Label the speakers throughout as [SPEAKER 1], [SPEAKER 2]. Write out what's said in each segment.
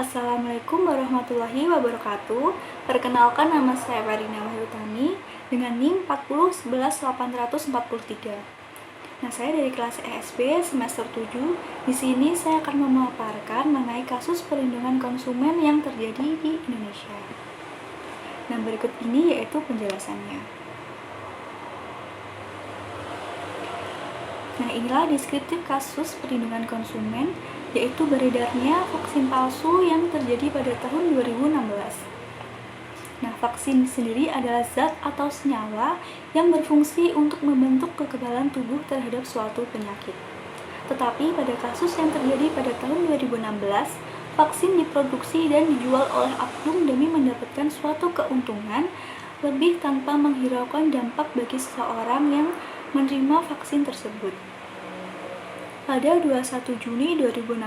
[SPEAKER 1] Assalamualaikum warahmatullahi wabarakatuh. Perkenalkan, nama saya Farina Wahyutami dengan NIM 4011843. Nah, saya dari kelas ESB semester 7. Di sini saya akan memaparkan mengenai kasus perlindungan konsumen yang terjadi di Indonesia. Nah, berikut ini yaitu penjelasannya. Nah, inilah deskriptif kasus perlindungan konsumen, yaitu beredarnya vaksin palsu yang terjadi pada tahun 2016. Nah, vaksin sendiri adalah zat atau senyawa yang berfungsi untuk membentuk kekebalan tubuh terhadap suatu penyakit. Tetapi pada kasus yang terjadi pada tahun 2016, vaksin diproduksi dan dijual oleh oknum demi mendapatkan suatu keuntungan lebih tanpa menghiraukan dampak bagi seseorang yang menerima vaksin tersebut. Pada 21 Juni 2016,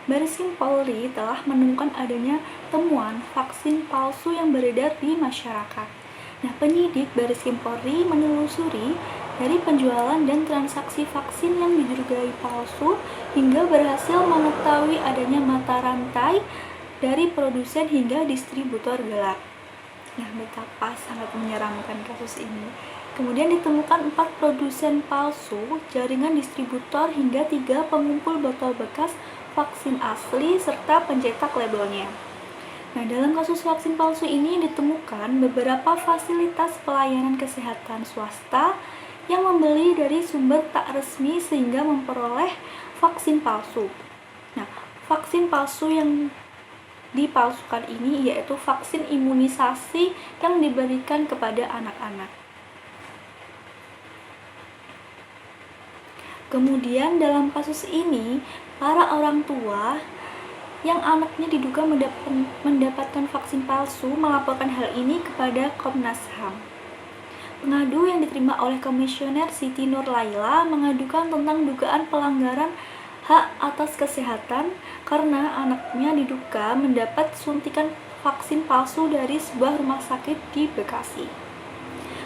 [SPEAKER 1] Bareskrim Polri telah menemukan adanya temuan vaksin palsu yang beredar di masyarakat. Nah, penyidik Bareskrim Polri menelusuri dari penjualan dan transaksi vaksin yang didugai palsu hingga berhasil mengetahui adanya mata rantai dari produsen hingga distributor gelap. Nah, betapa sangat menyeramkan kasus ini. Kemudian ditemukan 4 produsen palsu, jaringan distributor hingga 3 pengumpul botol bekas vaksin asli serta pencetak labelnya. Nah, dalam kasus vaksin palsu ini ditemukan beberapa fasilitas pelayanan kesehatan swasta yang membeli dari sumber tak resmi sehingga memperoleh vaksin palsu. Nah, vaksin palsu yang dipalsukan ini yaitu vaksin imunisasi yang diberikan kepada anak-anak. Kemudian dalam kasus ini, para orang tua yang anaknya diduga mendapatkan vaksin palsu melaporkan hal ini kepada Komnas HAM. Pengadu yang diterima oleh Komisioner Siti Nur Laila mengadukan tentang dugaan pelanggaran hak atas kesehatan karena anaknya diduga mendapat suntikan vaksin palsu dari sebuah rumah sakit di Bekasi.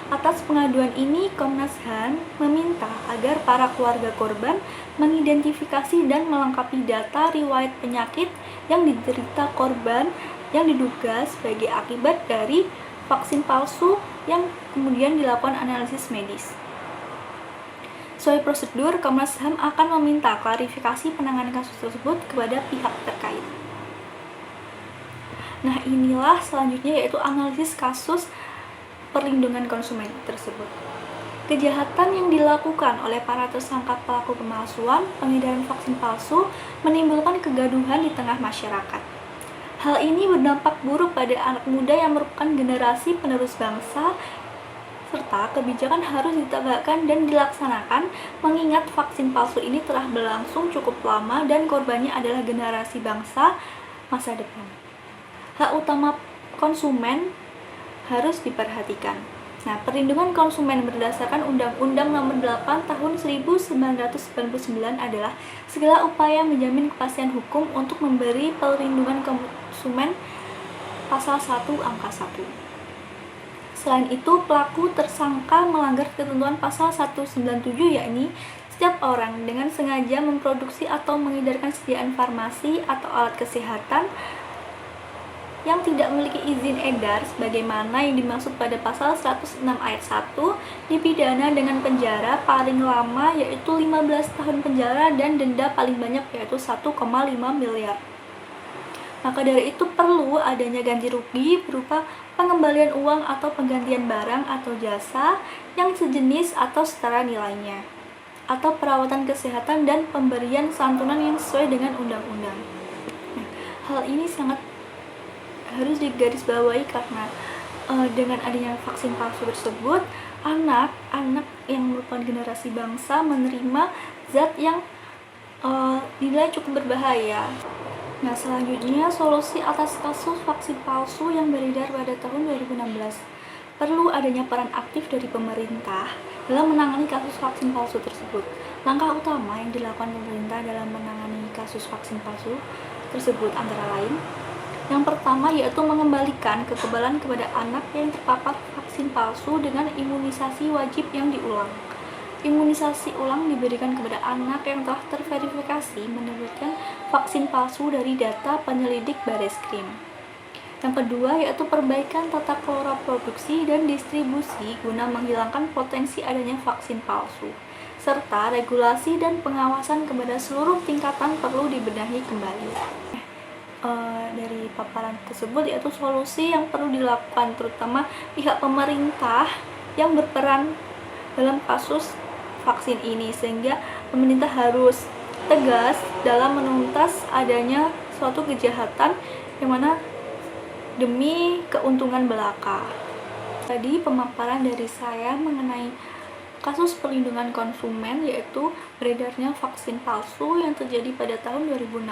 [SPEAKER 1] Atas pengaduan ini, Komnas HAM meminta agar para keluarga korban mengidentifikasi dan melengkapi data riwayat penyakit yang diderita korban yang diduga sebagai akibat dari vaksin palsu yang kemudian dilakukan analisis medis. Sesuai prosedur, Komnas HAM akan meminta klarifikasi penanganan kasus tersebut kepada pihak terkait. Nah, inilah selanjutnya yaitu analisis kasus perlindungan konsumen tersebut. Kejahatan yang dilakukan oleh para tersangka pelaku pemalsuan, pengedaran vaksin palsu menimbulkan kegaduhan di tengah masyarakat. Hal ini berdampak buruk pada anak muda yang merupakan generasi penerus bangsa, serta kebijakan harus ditegakkan dan dilaksanakan mengingat vaksin palsu ini telah berlangsung cukup lama dan korbannya adalah generasi bangsa masa depan. Hak utama konsumen harus diperhatikan. Nah, perlindungan konsumen berdasarkan Undang-Undang Nomor 8 Tahun 1999 adalah segala upaya menjamin kepastian hukum untuk memberi perlindungan konsumen pasal 1 angka 1. Selain itu, pelaku tersangka melanggar ketentuan pasal 197 yakni setiap orang dengan sengaja memproduksi atau mengedarkan sediaan farmasi atau alat kesehatan yang tidak memiliki izin edar sebagaimana yang dimaksud pada pasal 106 ayat 1 dipidana dengan penjara paling lama yaitu 15 tahun penjara dan denda paling banyak yaitu 1,5 miliar. Maka dari itu perlu adanya ganti rugi berupa pengembalian uang atau penggantian barang atau jasa yang sejenis atau setara nilainya, atau perawatan kesehatan dan pemberian santunan yang sesuai dengan undang-undang. Nah, hal ini sangat harus digarisbawahi karena dengan adanya vaksin palsu tersebut, anak-anak yang merupakan generasi bangsa menerima zat yang dinilai cukup berbahaya. Nah, selanjutnya solusi atas kasus vaksin palsu yang beredar pada tahun 2016. Perlu adanya peran aktif dari pemerintah dalam menangani kasus vaksin palsu tersebut. Langkah utama yang dilakukan pemerintah dalam menangani kasus vaksin palsu tersebut antara lain: yang pertama yaitu mengembalikan kekebalan kepada anak yang terpapar vaksin palsu dengan imunisasi wajib yang diulang. Imunisasi ulang diberikan kepada anak yang telah terverifikasi menerbitkan vaksin palsu dari data penyelidik Bareskrim. Yang kedua yaitu perbaikan tata kelola produksi dan distribusi guna menghilangkan potensi adanya vaksin palsu, serta regulasi dan pengawasan kepada seluruh tingkatan perlu dibenahi kembali. Dari paparan tersebut yaitu solusi yang perlu dilakukan terutama pihak pemerintah yang berperan dalam kasus vaksin ini, sehingga pemerintah harus tegas dalam menuntas adanya suatu kejahatan yang mana demi keuntungan belaka. Tadi pemaparan dari saya mengenai kasus perlindungan konsumen yaitu beredarnya vaksin palsu yang terjadi pada tahun 2016.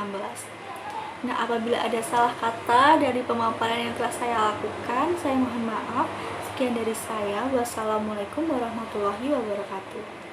[SPEAKER 1] Nah, apabila ada salah kata dari pemaparan yang telah saya lakukan, saya mohon maaf. Sekian dari saya. Wassalamualaikum warahmatullahi wabarakatuh.